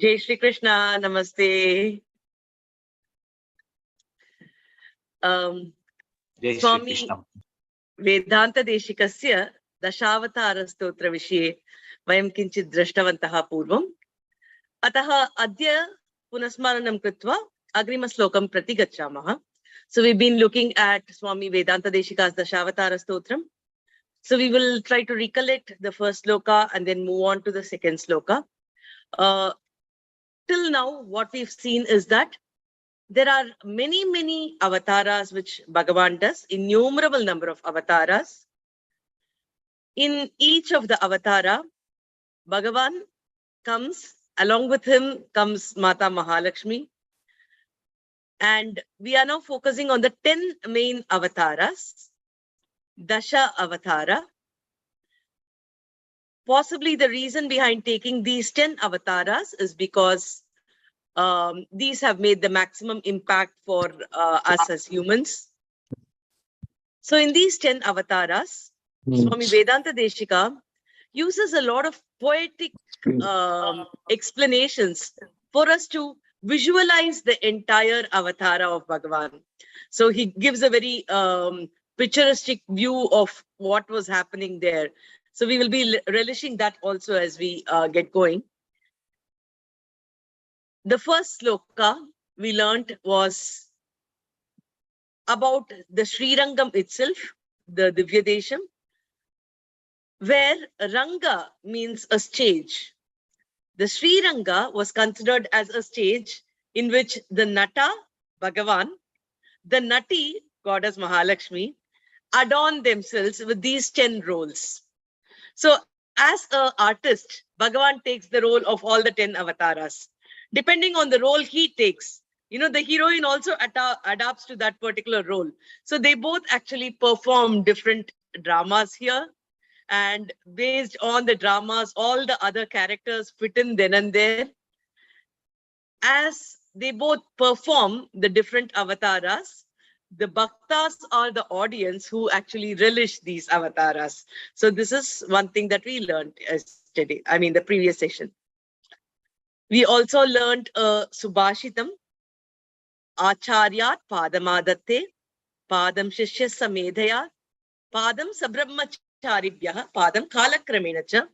Jai Shri Krishna, Namaste. Swami Vedanta Deshikasya Dasavatara Sthotram Vishaye Vayam Kinchit Drashtavantaha Purvam. Ataha Adya Punasmaranam Kritva Agrima Slokam Prati Gacchamaha. So we've been looking at Swami Vedanta Deshika's Dasavatara Sthotram. So we will try to recollect the first sloka and then move on to the second sloka. Till now, what we've seen is that there are many avatars which Bhagavan does, innumerable number of avatars. In each of the avatara, Bhagavan comes, along with him comes Mata Mahalakshmi. And we are now focusing on the 10 main avatars, Dasha Avatara. Possibly the reason behind taking these 10 avatars is because these have made the maximum impact for us as humans. So in these 10 avatars, Swami Vedanta Deshika uses a lot of poetic explanations for us to visualize the entire avatara of Bhagavan. So he gives a very picturesque view of what was happening there. So we will be relishing that also as we get going. The first sloka we learned was about the Srirangam itself, the Divya Desham, where Ranga means a stage. The Sriranga was considered as a stage in which the Nata, Bhagavan, the Nati, goddess Mahalakshmi, adorn themselves with these 10 roles. So as an artist, Bhagavan takes the role of all the 10 avatars. Depending on the role he takes, you know, the heroine also adapts to that particular role. So they both actually perform different dramas here. And based on the dramas, all the other characters fit in then and there. As they both perform the different avatars, the bhaktas are the audience who actually relish these avatars. So this is one thing that we learned yesterday, the previous session. We also learned Subhashitam, Acharyat Padamadatte, Padam Shishya Samedhaya, Padam Sabrahmacharibhyah, Padam Kalakramenacha.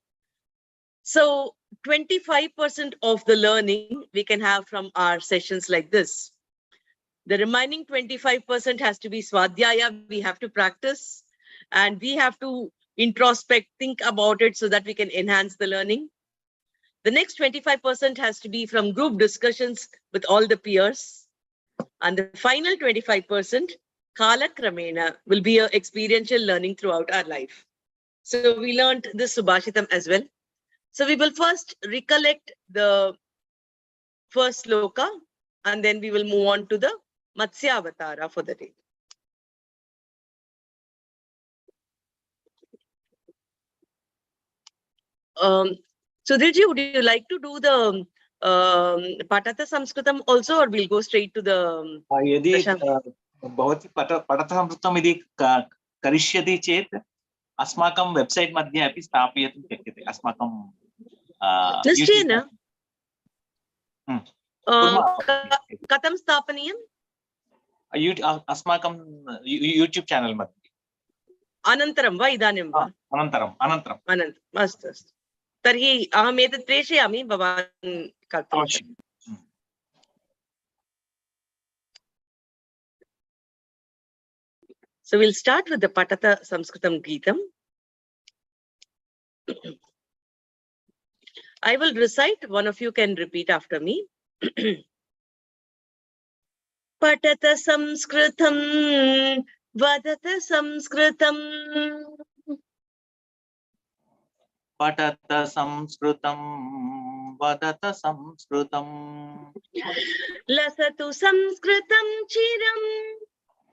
So 25% of the learning we can have from our sessions like this. The remaining 25% has to be Swadhyaya. We have to practice and we have to introspect, think about it so that we can enhance the learning. The next 25% has to be from group discussions with all the peers. And the final 25%, Kala Kramena, will be an experiential learning throughout our life. So we learned this Subhashitam as well. So we will first recollect the first sloka and then we will move on to the Matsya Avatara for the day. Sudhirji, would you like to do the Patata Samskritam also, or we'll go straight to the यदि भवती पठत संस्कृतम् इति करिष्यति चेत् अस्माकं website मध्ये अपि स्थापयितुं शक्यते अस्माकं निश्चयेन कथं स्थापनीयम् अस्माकं यूट्यूब् चैनल मध्ये अनन्तरं वा इदानीं वा अनन्तरम् अस्तु अस्तु तर्हि अहम् एतत् प्रेषयामि भवान् कर्तुं शक्नोति So we'll start with the Patata Samskritam Geetam. I will recite, one of you can repeat after me. Patata Samskritam, Vadata Samskritam. Patata Samskritam, Vadata Samskritam. Lasatu Samskritam Chiram.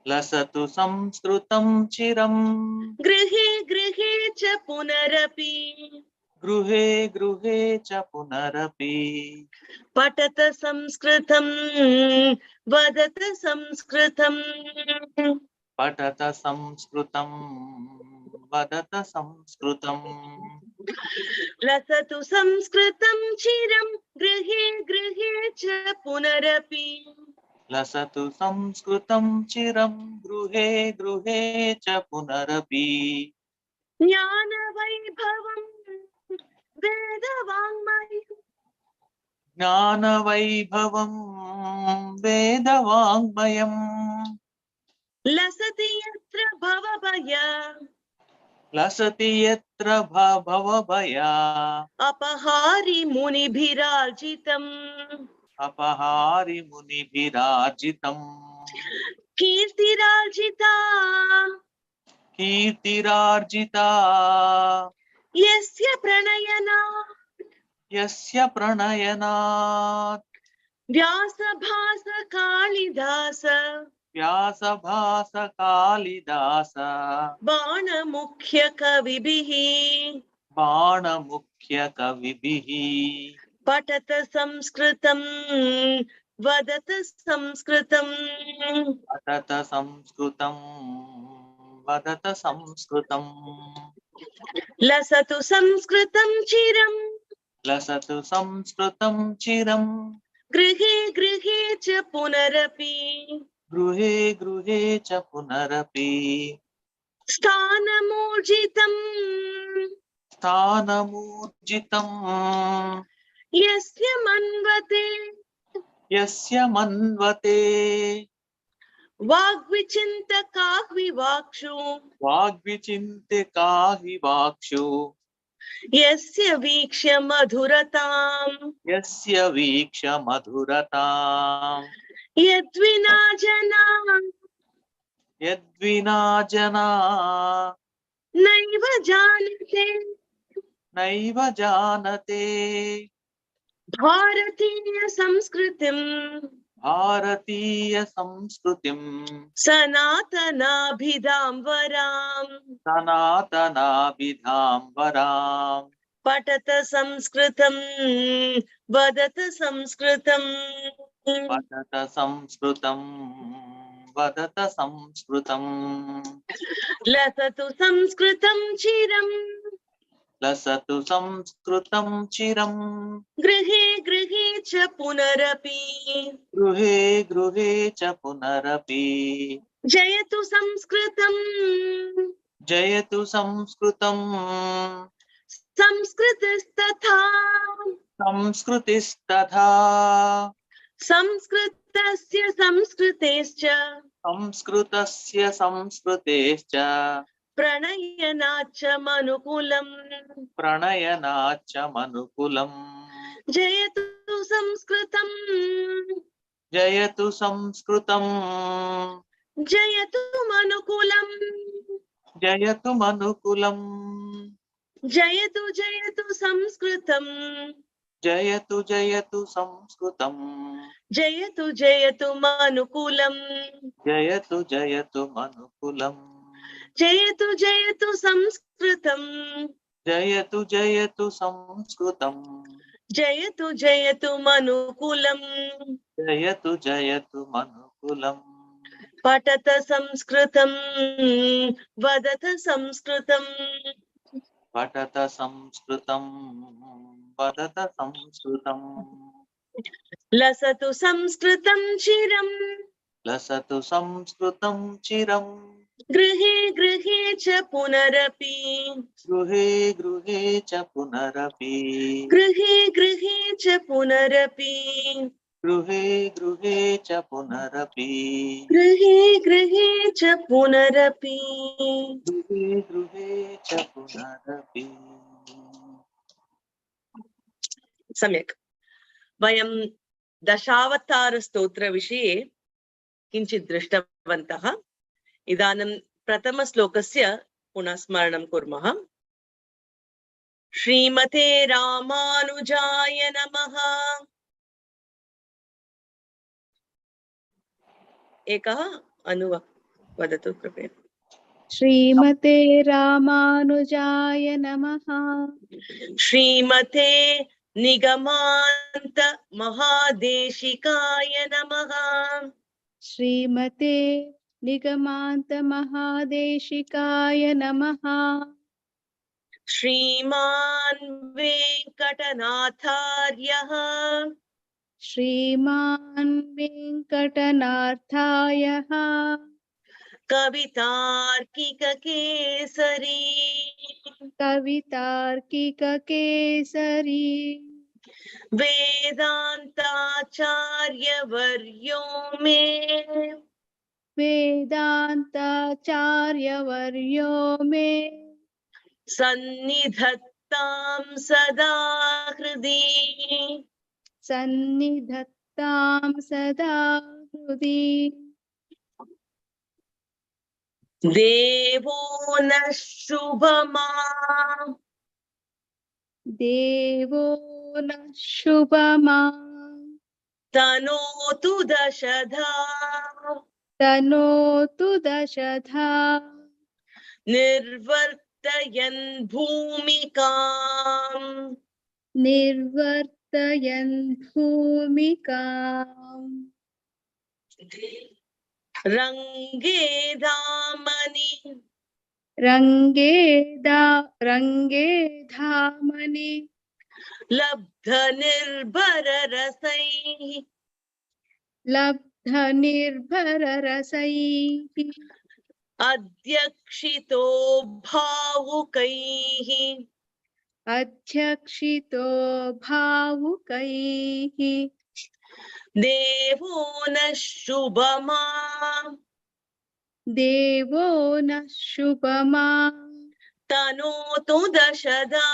Lasatu Samskritam Chiram. Grihe Grihe Cha Punarapi. Gruhe Gruhe Cha Punarapi. Patata Samskritam, Vadata Samskritam. Patata Samskritam, Vadata Samskritam. Lasatu Samskritam Chiram, गृहे गृहे च पुनरपि लसतु संस्कृतं चिरं गृहे गृहे च पुनरपि ज्ञानवैभवं वेदवाङ्मयम् ज्ञानवैभवं वेदवाङ्मयम् लसति यत्र भवभय लसति यत्र भवभया अपहारि मुनिभिरार्जितम् अपहारि मुनिभिरार्जितम् कीर्तिरार्जिता कीर्तिरार्जिता यस्य प्रणयना यस्य प्रणयनात् व्यासभास कालिदास व्यासभास कालिदास बाणमुख्य कविभिः बाणमुख्य कविभिः पठत संस्कृतं वदत संस्कृतं पठत संस्कृतं वदत संस्कृतम् लसतु संस्कृतं चिरम् लसतु संस्कृतं चिरम् गृहे गृहे च पुनरपि गृहे गृहे च पुनरपि स्थानमूर्जितम् स्थानमूर्जितम् यस्य मन्वते यस्य मन्वते वाग्विचिन्तकाः विवाक्षु वाग्विचिन्तिका हि वाक्षु यस्य वीक्ष्य मधुरताम् यस्य वीक्ष मधुरताम् यद्विना जना यद्विना जना नैव जानते नैव जानते भारतीय संस्कृतिम् भारतीय संस्कृतिम् सनातनाभिधां वराम् सनातनाभिधाम्बराम् पठत संस्कृतं वदत संस्कृतम् पठत संस्कृतं वदत संस्कृतम् लसतु संस्कृतं चिरम् लसतु संस्कृतं चिरम् गृहे गृहे च पुनरपि गृहे गृहे च पुनरपि जयतु संस्कृतम् जयतु संस्कृतम् संस्कृतिस्तथा संस्कृतिस्तथा संस्कृतस्य संस्कृतेश्च संस्कृतस्य संस्कृतेश्च प्रणयनाच्च मनुकुलम् प्रणयनाच्च मनुकुलम् जयतु संस्कृतम् जयतु संस्कृतम् जयतु मनुकुलम् जयतु मनुकुलम् जयतु जयतु संस्कृतम् जयतु जयतु संस्कृतम् जयतु जयतु मनुकुलम् जयतु जयतु मनुकुलम् जयतु जयतु संस्कृतम् जयतु जयतु संस्कृतम् जयतु जयतु मनुकुलम् जयतु जयतु मनुकुलम् पठत संस्कृतम् वदत संस्कृतम् पठत संस्कृतं वदत संस्कृतम् लसतु संस्कृतं चिरम् लसतु संस्कृतं चिरम् गृहे गृहे च पुनरपि गृहे गृहे च पुनरपि गृहे गृहे च पुनरपि गृहे गृहे च पुनरपि गृहे गृहे च पुनरपि गृहे गृहे च पुनरपि सम्यक् वयं दशावतारस्तोत्रविषये किञ्चित् दृष्टवन्तः इदानीं प्रथमश्लोकस्य पुनः स्मरणं कुर्मः श्रीमते रामानुजाय नमः एकः वदतु कृपया श्रीमते रामानुजाय नमः श्रीमते निगमान्त महादेशिकाय नमः श्रीमते निगमान्त महादेशिकाय नमः श्रीमान् वेङ्कटनाथार्यः श्रीमान् वेङ्कटनाथार्यः कवितार्किककेसरी कवितार्किककेसरी वेदान्ताचार्यवर्यो मे वेदान्ताचार्यवर्यो मे सन्निधत्तां सदा हृदि सन्निधत्तां सदा हृदि देवो नः शुभमा देवो नः शुभमा तनोतु दशधा तनोतु दशधा निर्वर्तयन् भूमिकाम् निर्वर्तयन् भूमिकाम् रङ्गे धामनि रङ्गे धामनि लब्धनिर्भररसैः लब्धनिर्भररसैः अध्यक्षितो भावुकैः अध्यक्षितो भावुकैः देवो नः शुभमा देवो नः शुभमा तनोतु दशधा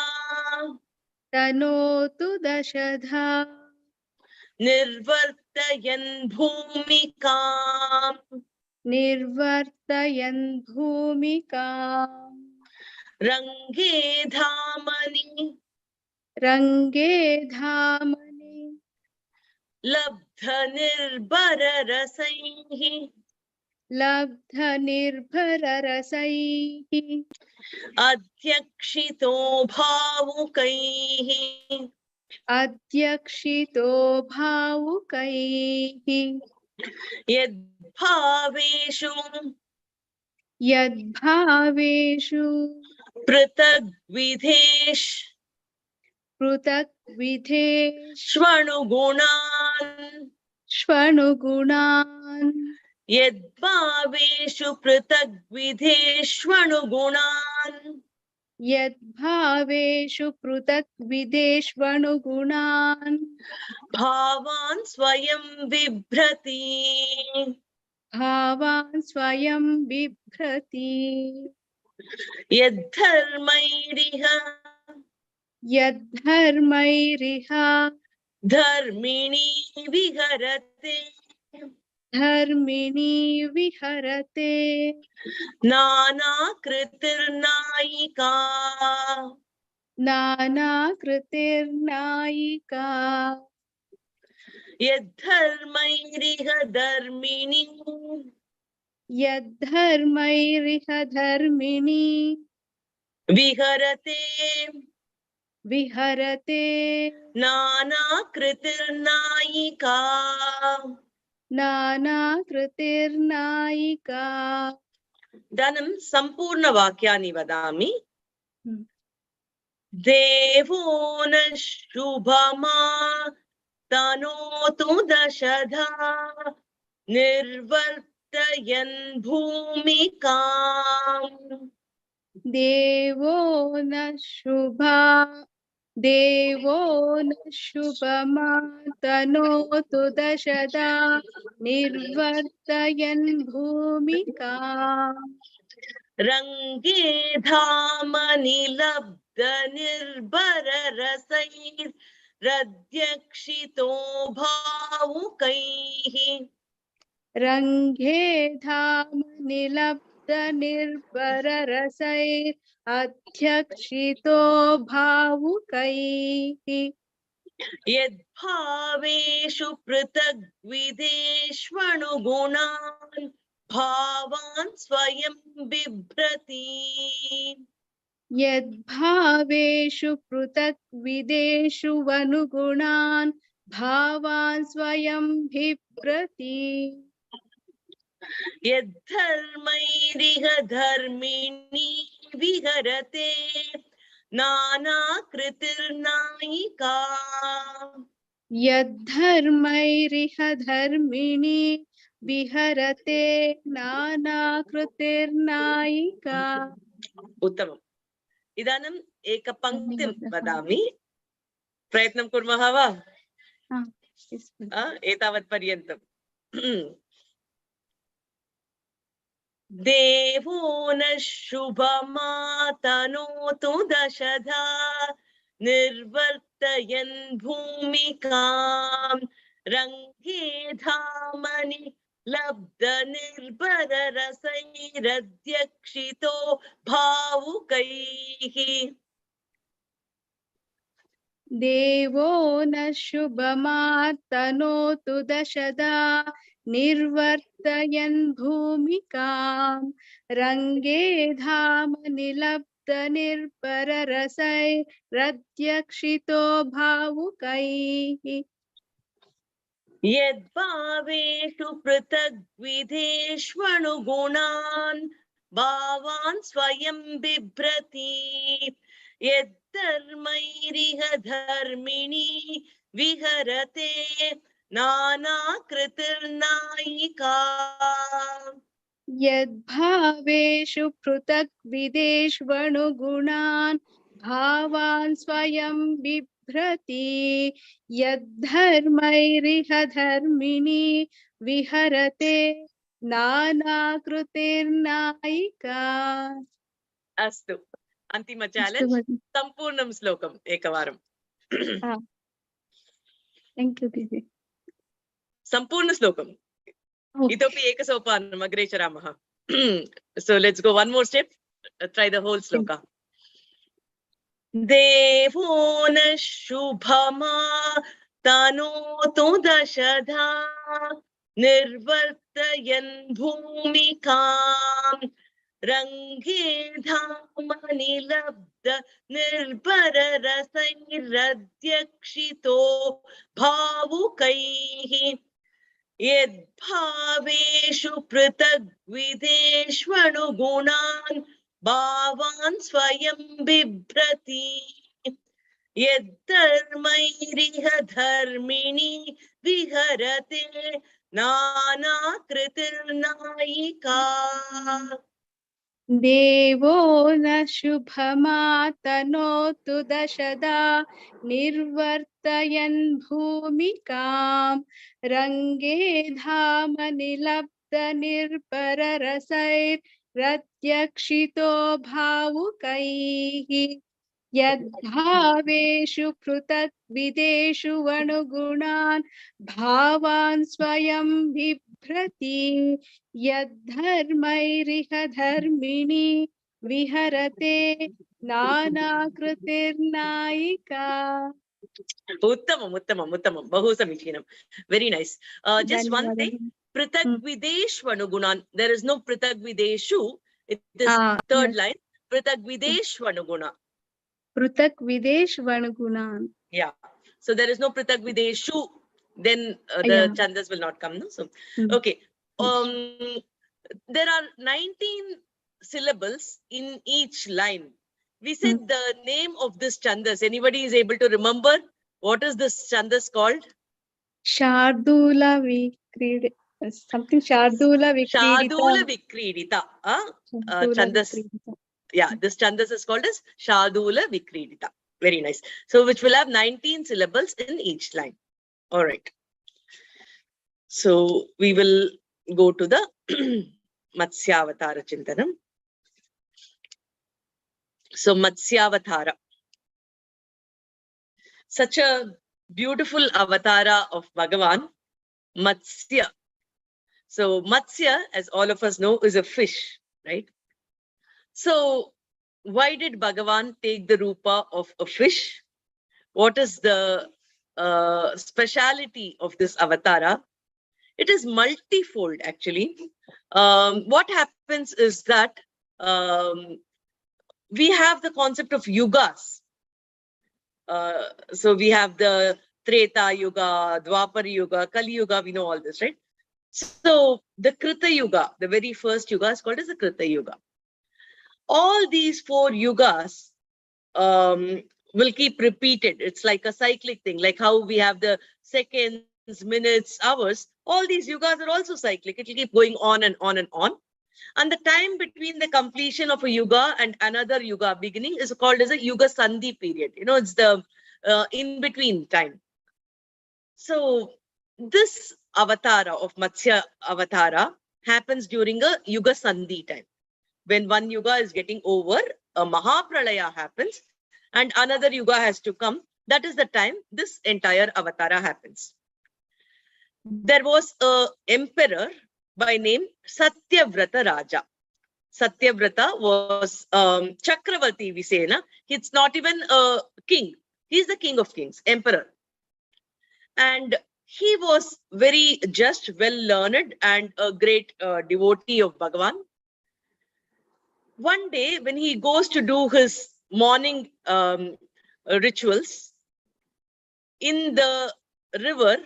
तनोतु दशधा निर्वर्तयन् भूमिकाम् निर्वर्तयन् भूमिकाम् रङ्गे धामनि रङ्गे धामनि लब्धनिर्भररसैः लब्धनिर्भररसैः अध्यक्षितो भावुकैः अध्यक्षितो भावुकैः यद्भावेषु यद्भावेषु पृथग्विधेष् पृथग्विधेष्वनुगुणान् श्वणुगुणान् यद्भावेषु पृथग्विधेष्वनुगुणान् यद्भावेषु पृथग्विधेष्वनुगुणान् भावान् स्वयं बिभ्रति भावान् स्वयं बिभ्रति यद्धर्मैरिह यद्धर्मैरिह धर्मिणी विहरते धर्मिणी विहरते नानाकृतिर्नायिका नानाकृतिर्नायिका यद्धर्मैरिह धर्मिणी यद्धर्मैरिह धर्मिणी विहरते विहरते नानाकृतिर्नायिका नानाकृतिर्नायिका इदानीं सम्पूर्णवाक्यानि वदामि हम्म। देवो नः शुभमा तनोतु दशधा निर्वर्तयन् भूमिकाम् देवो न शुभा देवो न शुभमा तनोतु दशदा निर्वर्तयन् भूमिका रङ्गे धामनि लब्धनिर्भररसैरध्यक्षितो भावुकैः रङ्गे धाम निलब्ध निर्भररसैर् अध्यक्षितो भावुकैः यद्भावेषु पृथग्विधेष्वनुगुणान् भावान् स्वयं बिभ्रति यद्भावेषु पृथग्विधेषु वनुगुणान् भावान् स्वयं बिभ्रति यद्धर्मैरिह धर्मिणी विहरते Nana Kritirnaika. Yadharmairiha dharmini viharate nana kritirnaika. Uttamam. Idanam eka panktim vadami. Prayatnam kurmah va? Etavat paryantam. Devo na shubhamatanotu dashadha nirvartayan bhumikam range dhamani labda nirbara rasairadhyakshito bhavukaihi. Devo na shubhamatanotu dashada nirvartayan bhumikam range dhamani labda nirbara rasai radhyakshito bhavukaihi. Yadbhaveshu pratagvideshvanugunan bhavan swayam bibrati yadharmairiha dharmini viharate nana kritirnaika. Yadbhaveshu prutak videshvanugunan bhavan swayam bibrati yadharmairiha dharmini viharate nana kritirnaika. Astu. Antima challenge. Sampurnam slokam ekavaram. Thank you, Didi. Sampurna slokam. Okay. Itopi ekasopanam agre charamaha. So let's go one more step. Try the whole sloka. Devo na shubhama tanotu dashadha nirvartayan bhumikam range dhamani labda nirbara rasairadhyakshito bhavukaihi yadbhaveshu pratagvideshvanugunan bhavan swayam bibrati yadharmairiha dharmini viharate nana kritirnaika. Devo na shubhamatanotu dashada nirvartayan bhumikam range dhamani labda nirpara rasair ratyakshito bhavukaihi yadbhaveshu prutak videshu vanugunan bhavan swayam bibrati yadharmairiha dharmini viharate nana kritirnaika. Uttamam, uttamam, uttamam. Bahu samichinam. Very nice. Just one thing. Pritagvideshvanugunan. There is no pritagvideshu. It is third line. Pritagvideshvanuguna. Prutak videsh vanugunan. Yeah. So there is no pritagvideshu. Then the chandas will not come. No? So, okay. There are 19 syllables in each line. We said the name of this chandas. Anybody is able to remember? What is this chandas called? Shardula Vikrid. Something Shardula Vikridita. Shardula Vikridita. Chandas. Yeah, this chandas is called as Shardula Vikridita. Very nice. So, which will have 19 syllables in each line. All right. So, we will go to the Matsyavatara Chintanam. So, Matsyavatara. Such a beautiful avatara of Bhagavan, Matsya. So, Matsya, as all of us know, is a fish, right? So, why did Bhagavan take the rupa of a fish? What is the speciality of this avatara? It is multifold, actually. What happens is that we have the concept of yugas. So we have the Treta Yuga, Dwapar Yuga, Kali Yuga, we know all this, right? So the Krita Yuga, the very first yuga is called as the Krita Yuga. All these 4 yugas will keep repeated. It's like a cyclic thing, like how we have the seconds, minutes, hours. All these yugas are also cyclic. It will keep going on and on and on. And the time between the completion of a yuga and another yuga beginning is called as a yuga sandhi period. You know, it's the in-between time. So this avatara of Matsya avatara happens during a yuga sandhi time. When one yuga is getting over, a Mahapralaya happens and another yuga has to come. That is the time this entire avatara happens. There was a emperor by name Satyavrata Raja. Satyavrata was Chakravarti, we say, na? He's not even a king. He's the king of kings, emperor. And he was very just, well learned and a great devotee of Bhagavan. One day when he goes to do his morning rituals in the river,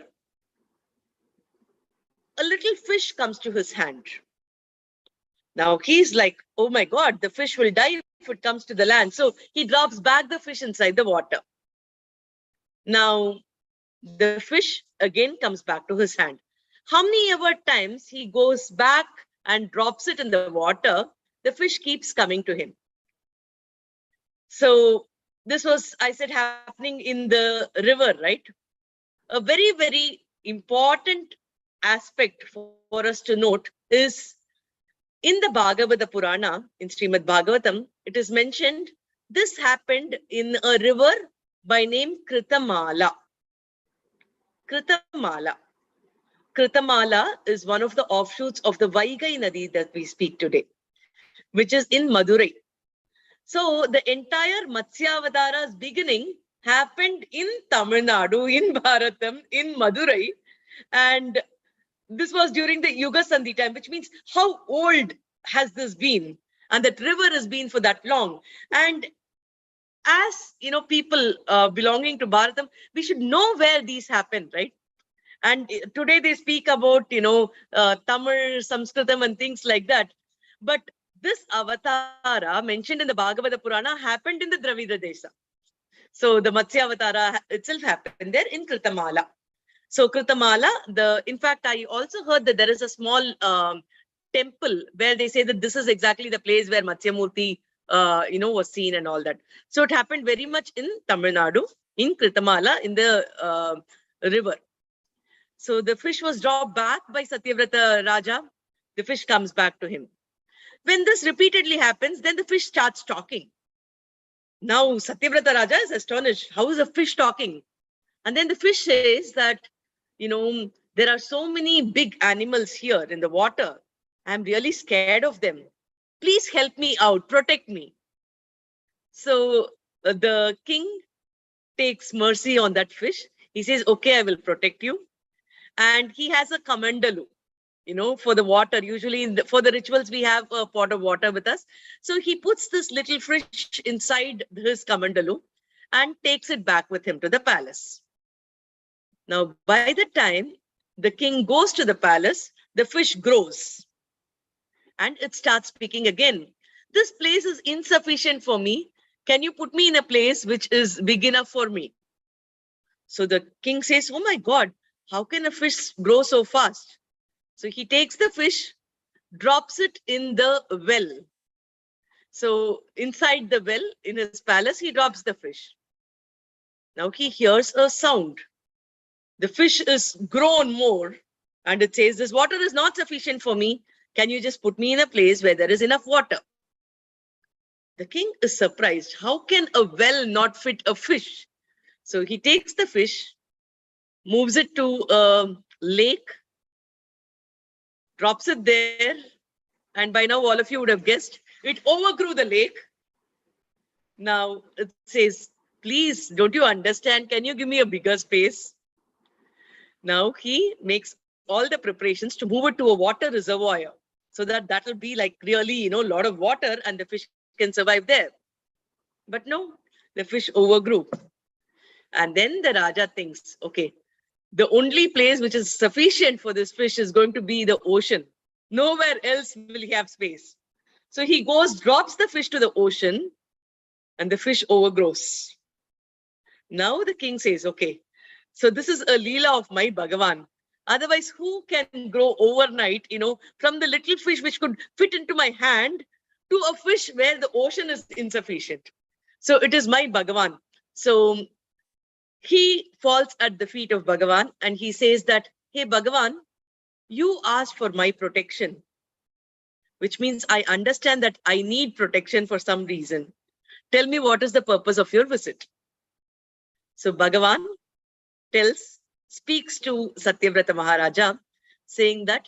a little fish comes to his hand. Now he's like, oh my God, the fish will die if it comes to the land. So he drops back the fish inside the water. Now the fish again comes back to his hand. How many ever times he goes back and drops it in the water, the fish keeps coming to him. So this was, I said, happening in the river, right? A very, very important aspect for us to note is in the Bhagavata Purana, in Srimad Bhagavatam, it is mentioned this happened in a river by name Kritamala. Kritamala. Kritamala is one of the offshoots of the Vaigai Nadi that we speak today, which is in Madurai. So the entire Matsyavatara's beginning happened in Tamil Nadu, in Bharatam, in Madurai. And this was during the Yuga Sandhi time, which means how old has this been? And that river has been for that long. And as you know, people belonging to Bharatam, we should know where these happened, right? And today they speak about, you know, Tamil, Sanskritam and things like that. But this avatara mentioned in the Bhagavata Purana happened in the Dravida Desha. So the Matsya avatara itself happened there in Kritamala. So Kritamala, in fact, I also heard that there is a small temple where they say that this is exactly the place where Matsyamurti, was seen and all that. So it happened very much in Tamil Nadu, in Kritamala, in the river. So the fish was dropped back by Satyavrata Raja. The fish comes back to him. When this repeatedly happens, then the fish starts talking. Now Satyavrata Raja is astonished. How is a fish talking? And then the fish says that, there are so many big animals here in the water. I'm really scared of them. Please help me out, protect me. So the king takes mercy on that fish. He says, okay, I will protect you. And he has a kamandalu, for the water. Usually for the rituals, we have a pot of water with us. So he puts this little fish inside his kamandalu and takes it back with him to the palace. Now, by the time the king goes to the palace, the fish grows and it starts speaking again. This place is insufficient for me. Can you put me in a place which is big enough for me? So the king says, oh my God, how can a fish grow so fast? So he takes the fish, drops it in the well. So inside the well in his palace, he drops the fish. Now he hears a sound. The fish is grown more and it says, this water is not sufficient for me. Can you just put me in a place where there is enough water? The king is surprised. How can a well not fit a fish? So he takes the fish, moves it to a lake, drops it there. And by now, all of you would have guessed, it overgrew the lake. Now it says, please, don't you understand? Can you give me a bigger space? Now he makes all the preparations to move it to a water reservoir so that will be like really, a lot of water and the fish can survive there. But no, the fish overgrew. And then the Raja thinks, okay, the only place which is sufficient for this fish is going to be the ocean. Nowhere else will he have space. So he goes, drops the fish to the ocean. and the fish overgrows. Now the king says, okay, so this is a Leela of my Bhagavan. Otherwise, who can grow overnight, from the little fish which could fit into my hand to a fish where the ocean is insufficient? So it is my Bhagavan. So he falls at the feet of Bhagavan and he says that, hey, Bhagavan, you asked for my protection, which means I understand that I need protection for some reason. Tell me, what is the purpose of your visit? So Bhagavan speaks to Satyavrata Maharaja, saying that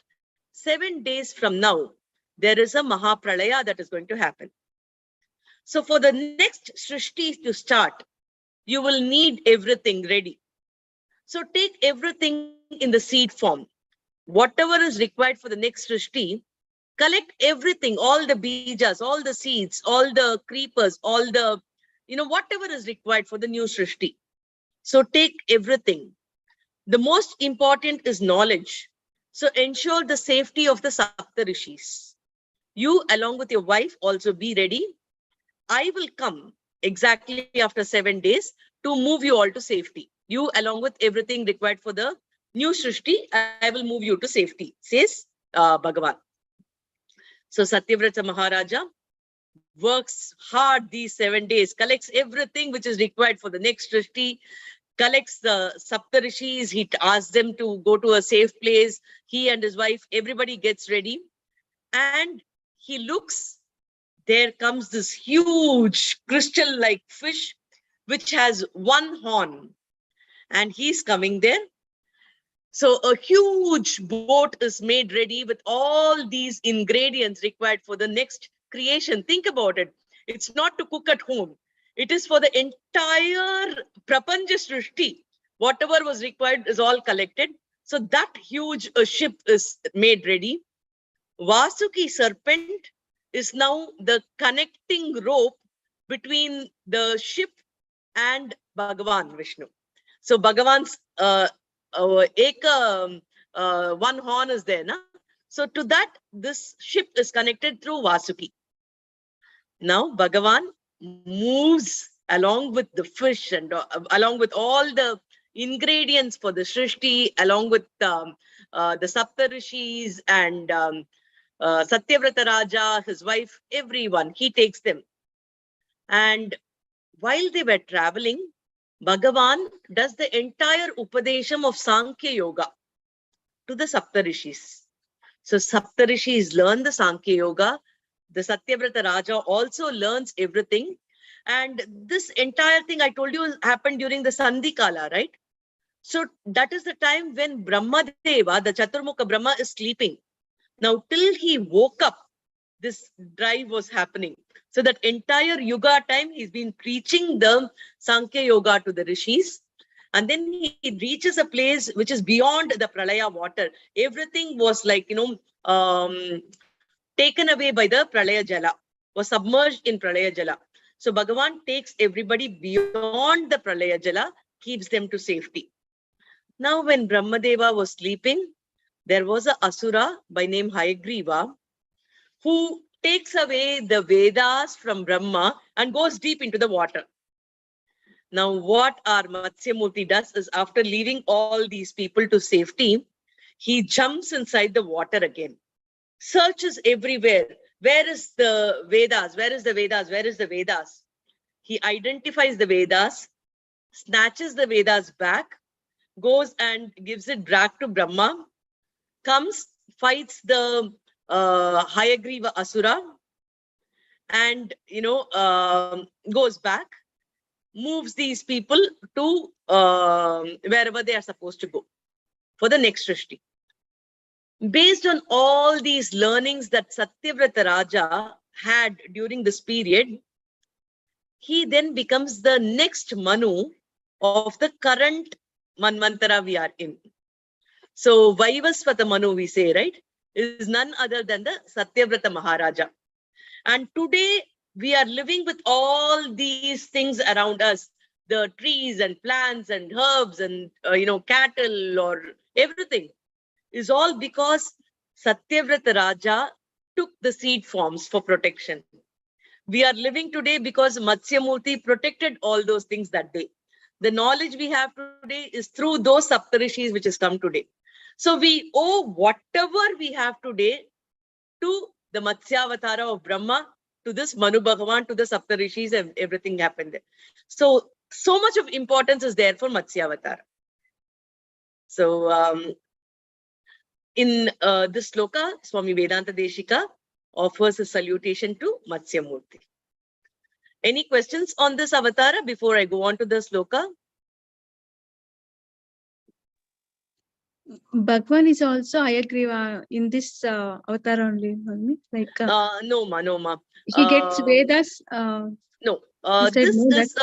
7 days from now, there is a Mahapralaya that is going to happen. So for the next Srishti to start, you will need everything ready. So take everything in the seed form. Whatever is required for the next Srishti, collect everything, all the bijas, all the seeds, all the creepers, all the, whatever is required for the new Srishti. So take everything. The most important is knowledge. So ensure the safety of the Saptarishis. You, along with your wife, also be ready. I will come exactly after 7 days to move you all to safety. You, along with everything required for the new Srishti, I will move you to safety, says Bhagavan. So Satyavrata Maharaja works hard these 7 days, collects everything which is required for the next Srishti, collects the Saptarishis, he asks them to go to a safe place. He and his wife, everybody gets ready. And he looks, there comes this huge crystal-like fish, which has one horn. And he's coming there. So a huge boat is made ready with all these ingredients required for the next creation. Think about it. It's not to cook at home. It is for the entire Prapancha Srishti. Whatever was required is all collected. So that huge ship is made ready. Vasuki serpent is now the connecting rope between the ship and Bhagavan Vishnu. So Bhagavan's one horn is there. Na? So to that, this ship is connected through Vasuki. Now Bhagavan moves along with the fish and along with all the ingredients for the Srishti, along with the Saptarishis and Satyavrata Raja, his wife, everyone, he takes them. And while they were traveling, Bhagavan does the entire Upadesham of Sankhya Yoga to the Saptarishis. So Saptarishis learn the Sankhya Yoga. The Satyavrata Raja also learns everything. And this entire thing I told you happened during the Sandhi Kala, right? So that is the time when Brahmadeva, the Chaturmukha Brahma, is sleeping. Now, till he woke up, this drive was happening. So that entire Yuga time, he's been preaching the Sankhya Yoga to the Rishis. And then he reaches a place which is beyond the Pralaya water. Everything was like, taken away by the Pralaya Jala, was submerged in Pralaya Jala. So Bhagavan takes everybody beyond the Pralaya Jala, keeps them to safety. Now, when Brahmadeva was sleeping, there was an Asura by name Hayagriva who takes away the Vedas from Brahma and goes deep into the water. Now, what our Matsyamurti does is, after leaving all these people to safety, he jumps inside the water again, searches everywhere. Where is the Vedas? Where is the Vedas? Where is the Vedas? He identifies the Vedas, snatches the Vedas back, goes and gives it back to Brahma, comes, fights the Hayagriva Asura, and goes back, moves these people to wherever they are supposed to go for the next Srishti. Based on all these learnings that Satyavrata Raja had during this period, he then becomes the next Manu of the current Manvantara we are in. So Vaivasvata Manu, we say, right, is none other than the Satyavrata Maharaja. And today we are living with all these things around us, the trees and plants and herbs and cattle or everything, is all because Satyavrata Raja took the seed forms for protection. We are living today because Matsyamurti protected all those things that day. The knowledge we have today is through those Saptarishis which has come today. So we owe whatever we have today to the Matsyavatara of Brahma, to this Manu Bhagavan, to the Saptarishis, and everything happened there. So much of importance is there for Matsyavatara. So in this sloka, Swami Vedanta Deshika offers a salutation to Matsyamurti. Any questions on this avatara before I go on to the sloka? Bhagwan is also Hayagriva in this avatar only, like No ma. he gets Vedas. No, You said this no, is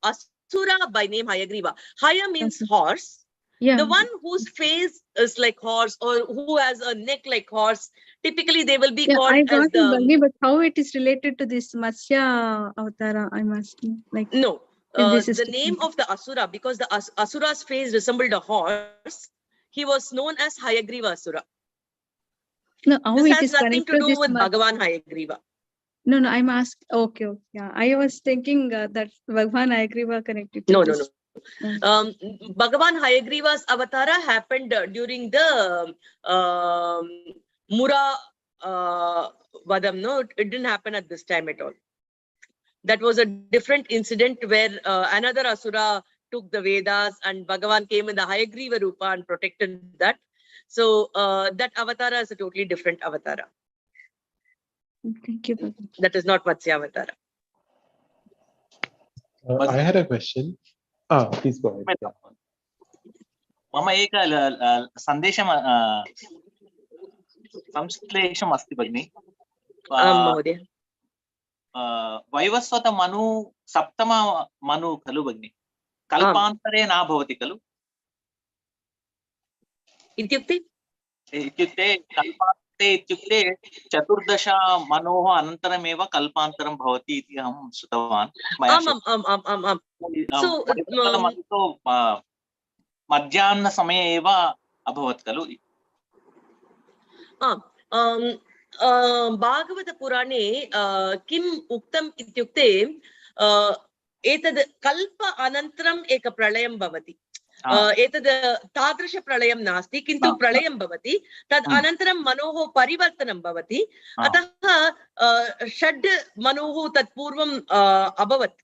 Asura by name Hayagriva. Haya means Okay. horse. Yeah. The one whose face is like horse or who has a neck like horse, typically they will be Yeah, called I got as it, the... Bhagni, but how it is related to this Matsya avatara, I'm asking. Like, No, in this the system. name of the Asura, because the Asura's face resembled a horse, he was known as Hayagriva Asura. No, how This it has is nothing connected to to do this with Bhagavan Hayagriva. No, I'm asking. Okay. Yeah, I was thinking that Bhagwan Hayagriva connected to No. this. Bhagavan Hayagriva's avatara happened during the Mura Vadam. No, it didn't happen at this time at all. That was a different incident where another Asura took the Vedas and Bhagavan came in the Hayagriva Rupa and protected that. So that avatara is a totally different avatara. Thank you, Bhagwan. That is not Matsya avatara. I had a question. Please go ahead. Yeah. मम एक सन्देशं संश्लेषम् अस्ति भगिनि Mahodaya. Vaivasvata Manu सप्तम मनु खलु भगिनि कल्पान्तरे न भवति खलु इत्युक्ते कल्पान्ते इत्युक्ते चतुर्दश मनोः अनन्तरमेव कल्पान्तरं भवति इति अहं श्रुतवान् आम् So मध्याह्न समये एव अभवत् खलु भागवत पुराणे किम् उक्तम् इत्युक्ते एतद् कल्प अनन्तरम् एक प्रलयं भवति एतद् तादृश प्रलयं नास्ति किन्तु प्रलयं भवति तद् अनन्तरं मनोः परिवर्तनं भवति अतः षड् मनोः तत् पूर्वम् अभवत्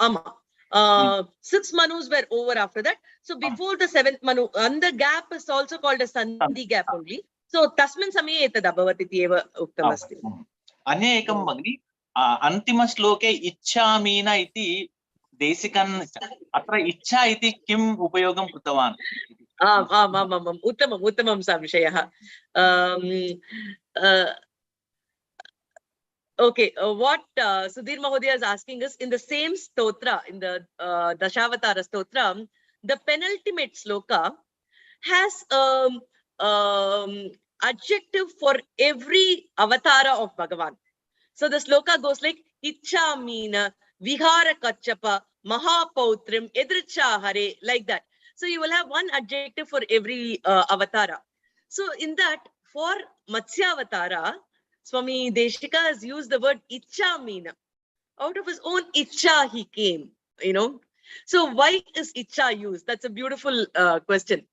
आमा 6 manus were over after that. So before the 7th manu, and the gap is also called a sandhi gap only. So tasmin samaye etad abhavat iti eva uktam asti. अन्य एकं भगिनि अन्तिमश्लोके इच्छामीन इति देशिकन् अत्र इच्छा इति किम् उपयोगं कृतवान् आम् उत्तमं संशयः. Okay, what Sudhir Mahodaya is asking is, in the same stotra, in the Dasavatara Sthotram, the penultimate sloka has adjective for every avatara of Bhagavan. So the sloka goes like, Icha Meena, Vihara Kachapa, Mahapautrim, Edricha Hare, like that. So you will have one adjective for every avatara. So in that, for Matsya avatara, Swami Deshika has used the word Icha Meena. Out of his own Icha he came, you know. So why is Icha used? That's a beautiful question.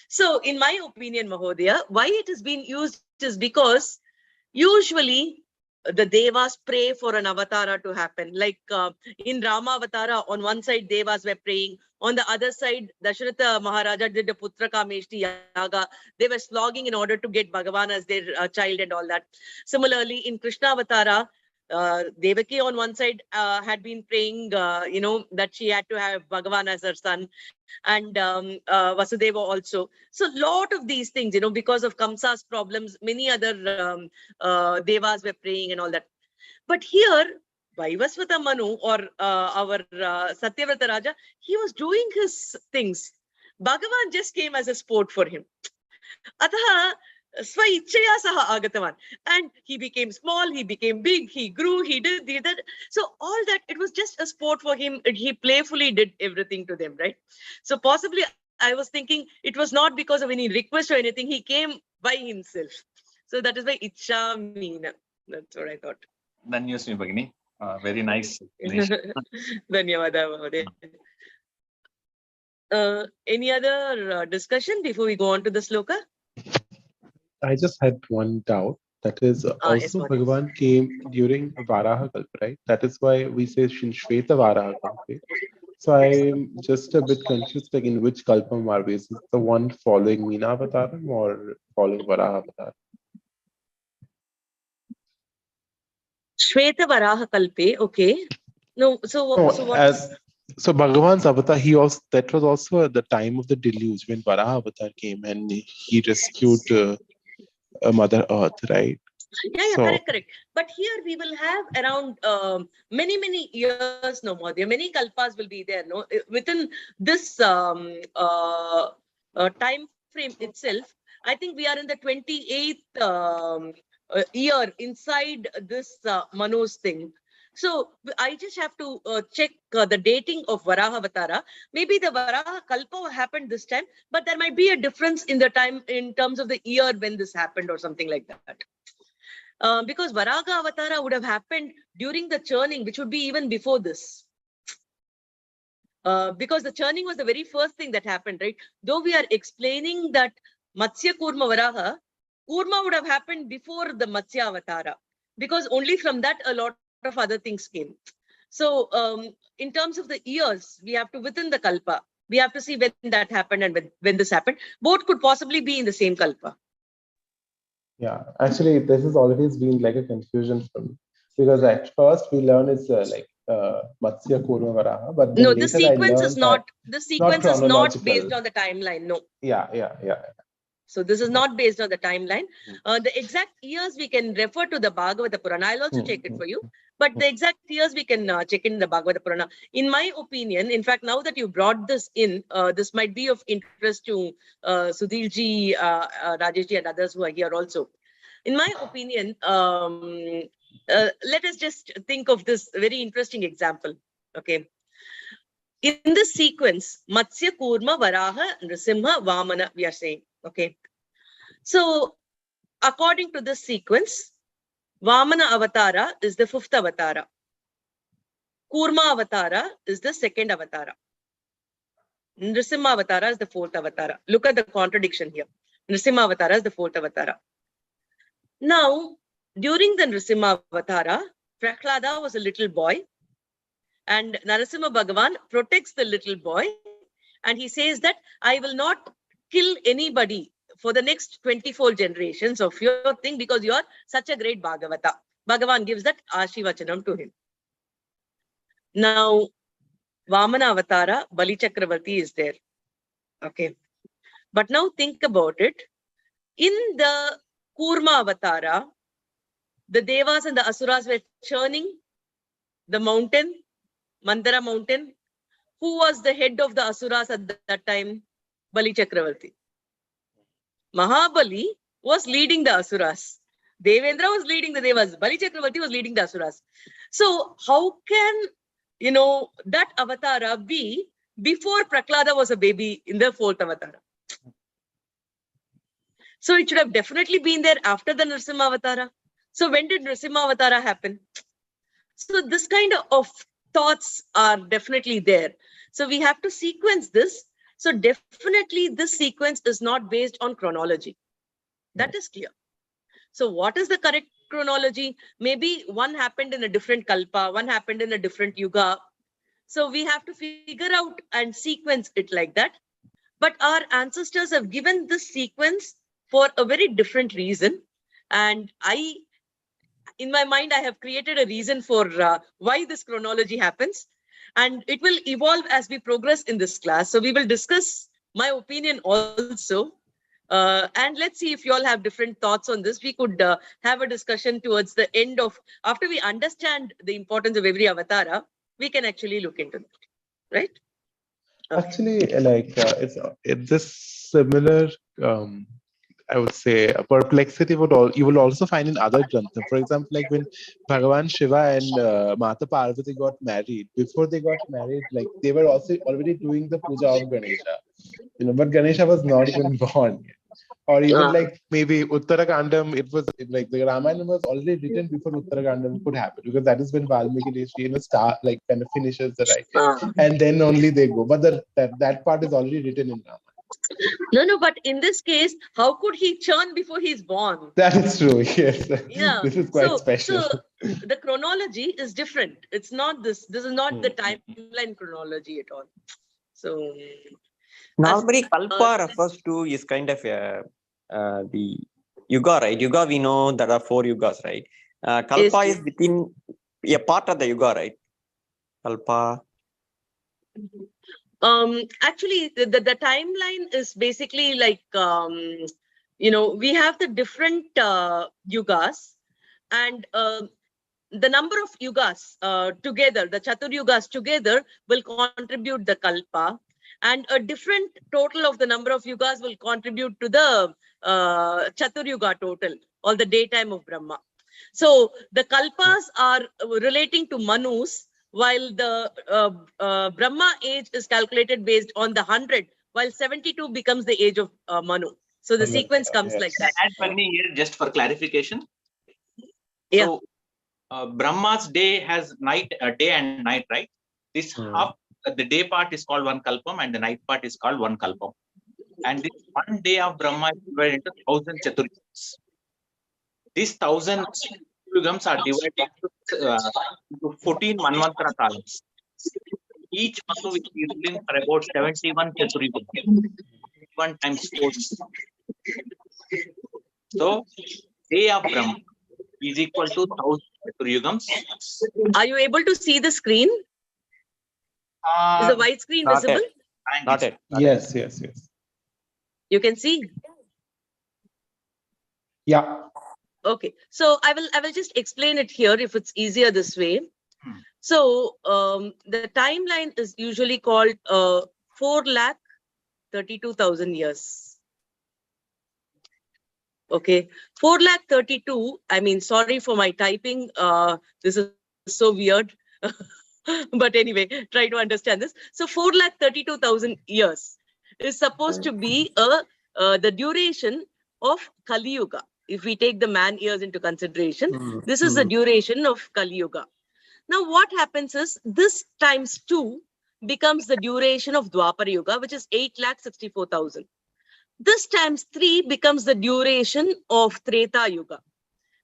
So in my opinion, Mahodaya, why it has been used is because usually the Devas pray for an avatara to happen. Like in Rama avatara, on one side Devas were praying, on the other side Dasharatha Maharaja did a Putra Kameshti Yaga. They were slogging in order to get Bhagavan as their child and all that. Similarly, in Krishna avatara, Devaki on one side had been praying, you know, that she had to have Bhagavan as her son, and Vasudeva also. So lot of these things, you know, because of Kamsa's problems, many other Devas were praying and all that. But here, Vaivasvata Manu or our Satyavrata Raja, he was doing his things. Bhagavan just came as a sport for him. Ataha Swaichaya Saha Agatavan. And he became small, he became big, he grew, he did that. So all that, it was just a sport for him. He playfully did everything to them, right? So possibly I was thinking it was not because of any request or anything. He came by himself. So that is why Icha Meena. That's what I thought. Dhanyosmi Bhagini. Very nice explanation. Dhanyavada, Mahoday. Any other discussion before we go on to the sloka? I just had one doubt. That is Yes, also Mahoday. Bhagavan came during Varaha Kalpa, right? That is why we say Shveta Varaha Kalpa. So I'm just a bit confused, like in which Kalpam are we? Is it the one following Meena Avataram or following Varaha Avataram? Shweta Varaha Kalpe, okay. No, so No, what's so Bhagavan's avatar, he also, that was also at the time of the deluge when Varaha Avatar came and he rescued Mother Earth, right? yeah, So correct. But here we will have around many years, no more. There many kalpas will be there, no, within this time frame itself. I think we are in the 28th year inside this Manos thing. So I just have to check the dating of Varaha Avatara. Maybe the Varaha Kalpa happened this time, but there might be a difference in the time in terms of the year when this happened or something like that. Because Varaga Avatara would have happened during the churning, which would be even before this. Because the churning was the very first thing that happened, right? Though we are explaining that Matsya Kurma Varaha, Kurma would have happened before the Matsya Avatara, because only from that a lot of other things came. So in terms of the years, we have to, within the Kalpa, we have to see when that happened and when this happened. Both could possibly be in the same Kalpa. yeah, actually, this has always been like a confusion for me because at first we learn it's Matsya Kurma Varaha, but then No, later I learned that the sequence is not based on the timeline. No. Yeah. So this is not based on the timeline. The exact years we can refer to the Bhagavata Purana. I'll also check it for you. But the exact years we can check in the Bhagavata Purana. In my opinion, in fact, now that you brought this in, this might be of interest to Sudhirji, Rajeshji and others who are here also. In my opinion, let us just think of this very interesting example. Okay. In this sequence, Matsya, Kurma, Varaha, Nrisimha, Vamana, we are saying. Okay. So, according to this sequence, Vamana Avatara is the 5th Avatara. Kurma Avatara is the 2nd Avatara. Nrisimha Avatara is the 4th Avatara. Look at the contradiction here. Nrisimha Avatara is the 4th Avatara. Now, during the Nrisimha Avatara, Prahlada was a little boy. And Narasimha Bhagavan protects the little boy. And he says that I will not kill anybody for the next 24 generations of your thing because you are such a great Bhagavata. Bhagavan gives that Ashivachanam to him. Now, Vamana Avatara, Bali Chakravarti is there. Okay. But now think about it. In the Kurma Avatara, the Devas and the Asuras were churning the mountain, Mandara mountain. Who was the head of the Asuras at that time? Bali Chakravarti. Mahabali was leading the Asuras. Devendra was leading the Devas. Bali Chakravarti was leading the Asuras. So how can, that Avatara be before Prahlada was a baby in the 4th Avatara? So it should have definitely been there after the Nrsimha Avatara. So when did Nrsimha Avatara happen? So this kind of thoughts are definitely there. So we have to sequence this. So definitely this sequence is not based on chronology. That is clear. So what is the correct chronology? Maybe one happened in a different kalpa, one happened in a different yuga. So we have to figure out and sequence it like that. But our ancestors have given this sequence for a very different reason. And in my mind, I have created a reason for why this chronology happens. And it will evolve as we progress in this class. So we will discuss my opinion also. And let's see if you all have different thoughts on this. We could have a discussion towards the end of, after we understand the importance of every avatara, we can actually look into that, right? Okay. Actually, it's this similar, I would say, a perplexity you will also find in other granthas. For example, like when Bhagavan Shiva and Mata Parvati got married, before they got married, like they were also already doing the puja of Ganesha. But Ganesha was not even born yet. Or even like maybe Uttarakandam, it was like the Ramayana was already written before Uttarakandam could happen, because that is when Valmiki Rishi start like kind of finishes the writing, and then only they go. But that part is already written in Ramayana. No, but in this case, how could he churn before he's born? That is true. Yes. Yeah. This is quite special. So the chronology is different. It's not this. This is not the timeline chronology at all. So Normally, Kalpa refers to is kind of the Yuga, right? Yuga, we know there are 4 Yugas, right? Kalpa is within a part of the Yuga, right? Kalpa. Actually, the timeline is basically like, we have the different yugas, and the number of yugas together, the Chatur Yugas together will contribute the Kalpa, and a different total of the number of yugas will contribute to the Chatur Yuga total, or the daytime of Brahma. So the Kalpas are relating to Manus, while the Brahma age is calculated based on the 100, while 72 becomes the age of Manu. So the sequence comes like that. Add Pagni here just for clarification. Yeah. So Brahma's day has day and night, right? This half, the day part is called one kalpam, and the night part is called one kalpam. And this one day of Brahma is divided into 1,000 Chaturyugas. These 1,000 Yugams are divided into 14 Manvantara columns. Each Manu will be ruling for about 71 Chaturyugas. 1 times 4. So, day of Brahma is equal to 1,000 Chaturyugams. Are you able to see the screen? Is the white screen visible? Not it. Yes. You can see. Yeah. Okay, so I will just explain it here if it's easier this way. So the timeline is usually called 4,32,000 years. Okay, 4,32,000. I mean, sorry for my typing. This is so weird. But anyway, try to understand this. So 4,32,000 years is supposed to be the duration of Kali Yuga. If we take the man years into consideration, this is the duration of Kali Yuga. Now, what happens is this times 2 becomes the duration of Dwapara Yuga, which is 8,64,000. This times 3 becomes the duration of Treta Yuga,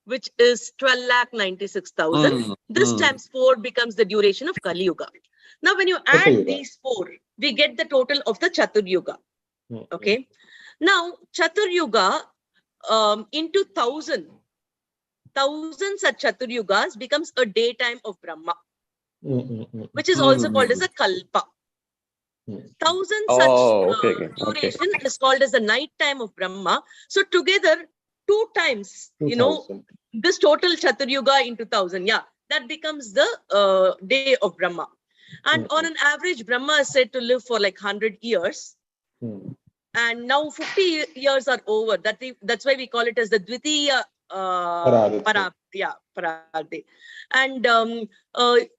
which is 12,96,000. This times 4 becomes the duration of Kali Yuga. Now, when you add these 4, we get the total of the Chatur Yuga. Okay. Now, Chatur Yuga into 1,000 such Chatur Yugas becomes a daytime of Brahma, which is also called as a Kalpa. 1,000 such duration is called as the night time of Brahma. So together, 2 times, this total Chatur Yuga into 1,000, that becomes the day of Brahma. And on an average, Brahma is said to live for like 100 years. And now 50 years are over. That's why we call it as the Dvitiya Parade. And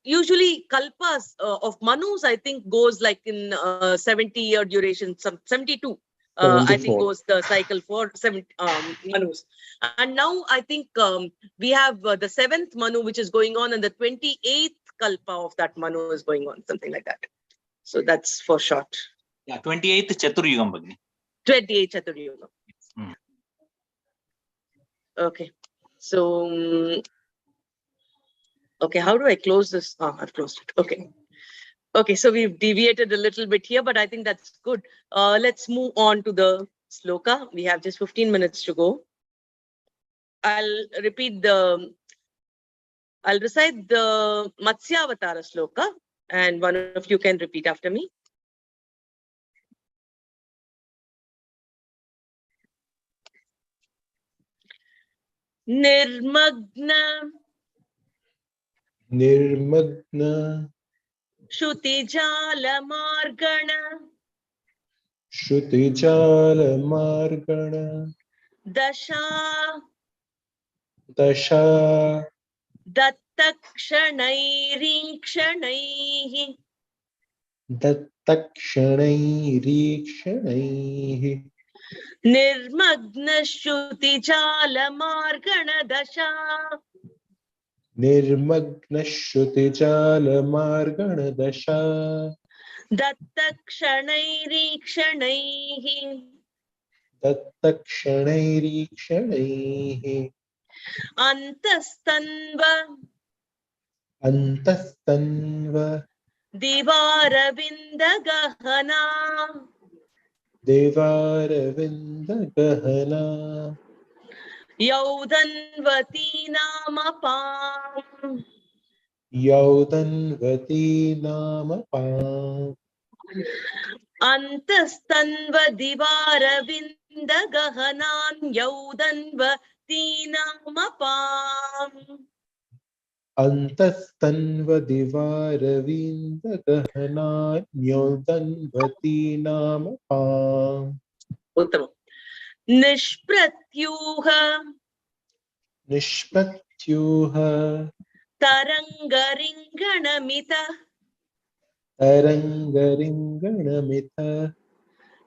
usually Kalpas of Manus, I think, goes like in 70-year duration, 72. I think goes the cycle for 7 Manus. And now I think we have the 7th Manu, which is going on, and the 28th Kalpa of that Manu is going on, something like that. So that's for short. Yeah, 28th Chaturyugam Bhagni. 28 Chaturyuga. Okay. So, okay, how do I close this? I've closed it. Okay. Okay, so we've deviated a little bit here, but I think that's good. Let's move on to the sloka. We have just 15 minutes to go. I'll recite the Matsyavatara sloka, and one of you can repeat after me. Nirmagna Shutijala Margana Dasha Dattakshanaihi निर्मग्नश्रुतिजालमार्गणदशा निर्मग्नश्रुतिजालमार्गणदशा दत्तक्षणैरीक्षणैः दत्तक्षणैरीक्षणैः अन्तस्तन्व अन्तस्तन्व दिवारविन्दगहना देवारविन्दगहना यौदन्वती नामपाम् यौदन्वती नामपाम् अन्तस्तन्व दिवारविन्दगहनान् यौदन्वती नामपाम् अन्तस्तन्वदिवारविन्दगहना न्योदन्वती नामपाम् उत्तमम् निष्प्रत्यूह निष्प्रत्यूह तरङ्गरिङ्गणमित तरङ्गरिङ्गणमित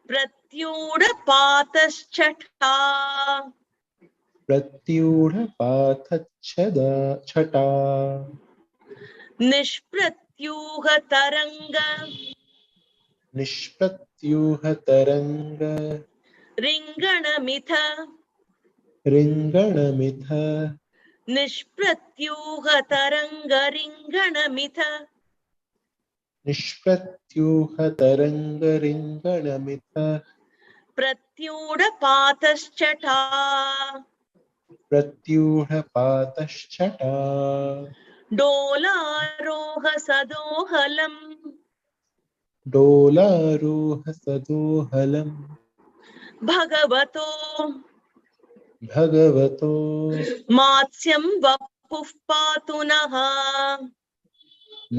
प्रत्यूढपातश्चटा प्रत्यूढपाथच्छदा छटा निष्प्रत्यूह तरङ्ग निष्प्रत्यूह तरङ्ग रिङ्गणमिथ रिङ्गणमिथ निष्प्रत्यूह तरङ्ग रिङ्गणमिथ निष्प्रत्यूह तरङ्गरिङ्गणमिथ प्रत्यूढपातश्चटा प्रत्यूढपातश्चटा डोलारोह सदोहलम् डोलारोह सदोहलम् भगवतो भगवतो मात्स्यं वपुः पातु नः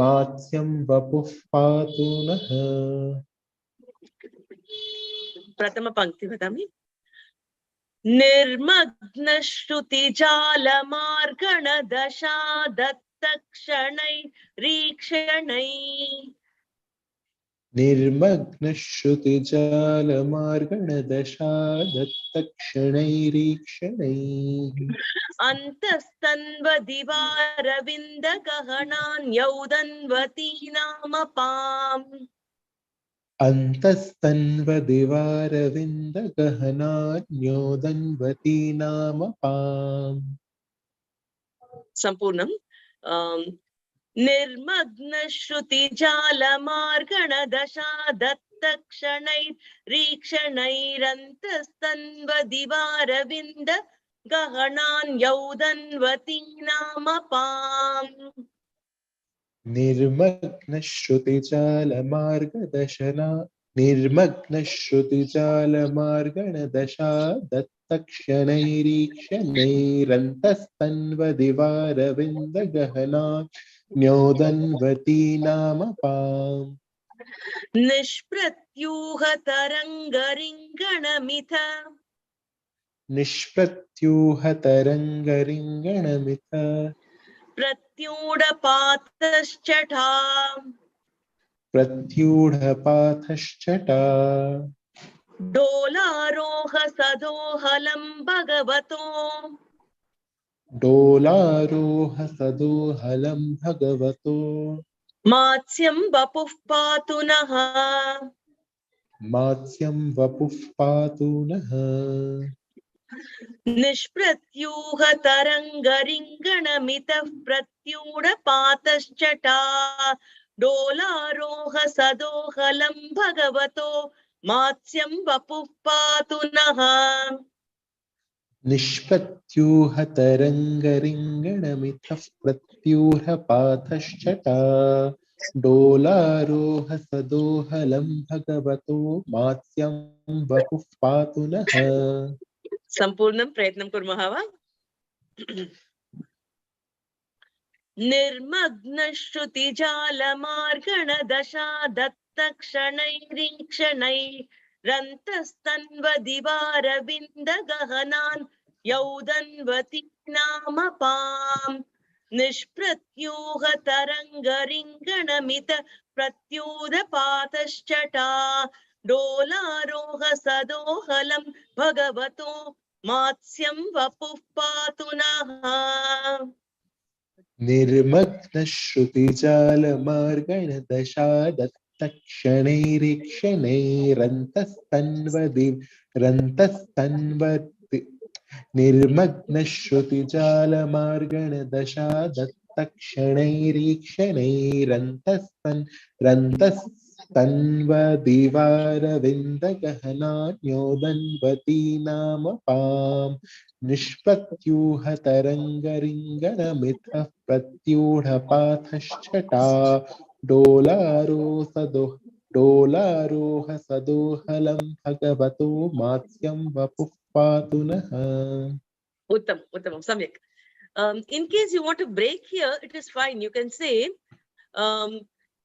मात्स्यं वपुः पातु नः प्रथमपङ्क्ति वदामि निर्मग्नश्रुतिजालमार्गणदशा दत्तक्षणैरीक्षणैः निर्मग्नश्रुतिजालमार्गणदशा दत्तक्षणैरीक्षणैः अन्तस्तन्वदिवारविन्दगहनान् यौदन्वती नामपाम् अन्तस्तन्वदिवारविन्दगहना न्योदन्वती नामपाम् सम्पूर्णम् निर्मग्नश्रुतिजालमार्गणदशा दत्तक्षणैरीक्षणैरन्तस्तन्वदिवारविन्द गहनान् यौदन्वती नामपाम् निर्मग्नश्रुतिजालमार्गणदशा दत्तक्षणैरीक्षणैरन्तस्तन्वदिवारविन्दगहना न्योदन्वती नामपाम् निष्प्रत्यूह तरङ्गरिङ्गणमिथ निष्प्रत्यूह तरङ्गरिङ्गणमिथ प्रत्यूढपातश्चटा प्रत्यूढपाथश्चटा डोलारोह सदोहलं भगवतो डोलारोह सदोहलं भगवतो मात्स्यं वपुः पातु नः मात्स्यं वपुः पातु नः निष्प्रत्यूह तरङ्गरिङ्गणमितः प्रत्यूढपातश्चटा डोलारोह सदोहलं भगवतो मात्स्यं वपुः पातु नः निष्प्रत्यूह तरङ्गरिङ्गणमितः प्रत्यूढपाथश्चटा डोलारोह सदोहलं भगवतो मात्स्यं वपुः पातु नः सम्पूर्णं प्रयत्नं कुर्मः वा निर्मग्नश्रुतिजालमार्गणदशा दत्तक्षणैरीक्षणैरन्तस्तन्वदिवारविन्दगहनान् यौदन्वती नामपाम् निष्प्रत्यूह तरङ्गरिङ्गणमित प्रत्यूढपातश्चटा डोलारोह सदोहलं भगवतो मात्स्यं वपुः पातु नः निर्मग्न श्रुतिजालमार्गण दशादत्तक्षणैरीक्षणैरन्तस्तन्वदि निर्मग्न श्रुतिजालमार्गण दशादत्तक्षणैरन्तस्तन्वदिवारविन्दगहनान्योदन्वती नाम पाम् निष्प्रत्यूह तरङ्गरिङ्गनमितः प्रत्यूढपाथश्चटा डोलारोह सदोहलं भगवतो मात्स्यं वपुः पातु नः. Uttam, uttam, samyak. In case you want to break here, it is fine. You can say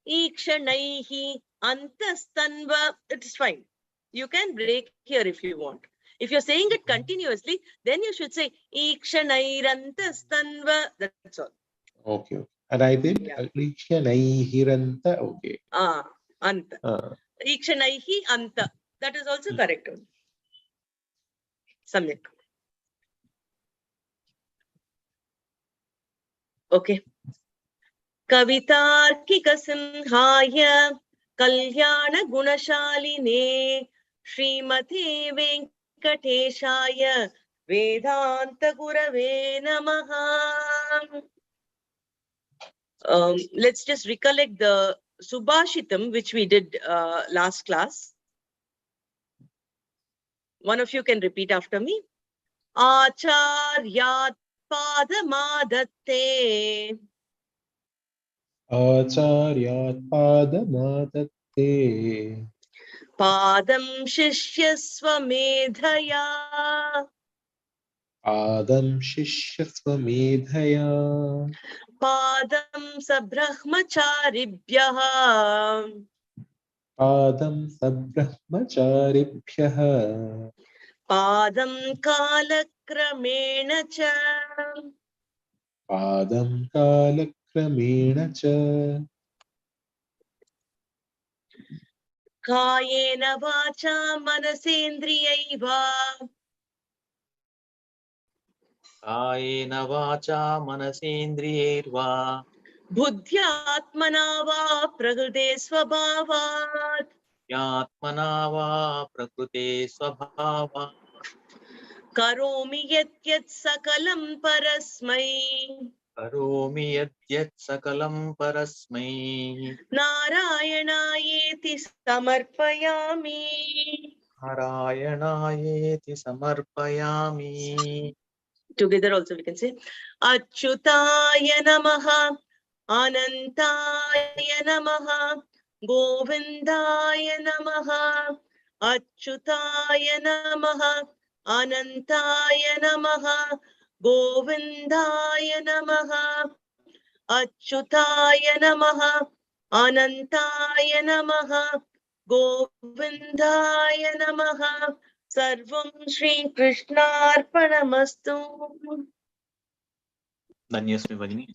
Ikshanaihi antastanva. It is fine. You can break here if you want. If you're saying it continuously, then you should say Ikshanairastastanva. That's all. Okay. And I did Ikshanaihiranta. Okay. Anta. Ikshanaihi anta. That is also correct. Samyak. Okay. Kavitarkikasimhaya Kalyana Gunashaline Srimate Venkateshaya Vedanta Gurave Namaha. Let's just recollect the Subhashitam which we did last class. One of you can repeat after me. Acharyat Padamadatte Acharyat padamadatte Padam Shishyasvamedhaya Padam Shishyasvamedhaya Padam Sabrahmacharibhyaha Padam Sabrahmacharibhyaha Padam Kalakramena cha Padam Kalakramena cha Kayena Vacha Manasendriyaiva कायेन वाचा मनसेन्द्रियैर्वा Buddhyatmana va prakrite swabhavat यात्मना वा प्रकृते स्वभावा Karomi yat yat sakalam parasmai करोमि यद्यत् सकलं परस्मै Narayanaayeti samarpayami. नारायणायेति समर्पयामि. Together also we can say Achyutaya namaha Anantaya namaha Govindaya namaha Achyutaya namaha Anantaya namaha Govindaya namaha Achyutaya namaha Anantaya namaha Govindaya namaha Sarvam Shri Krishnarpanamastu. धन्यस्मि भगिनी.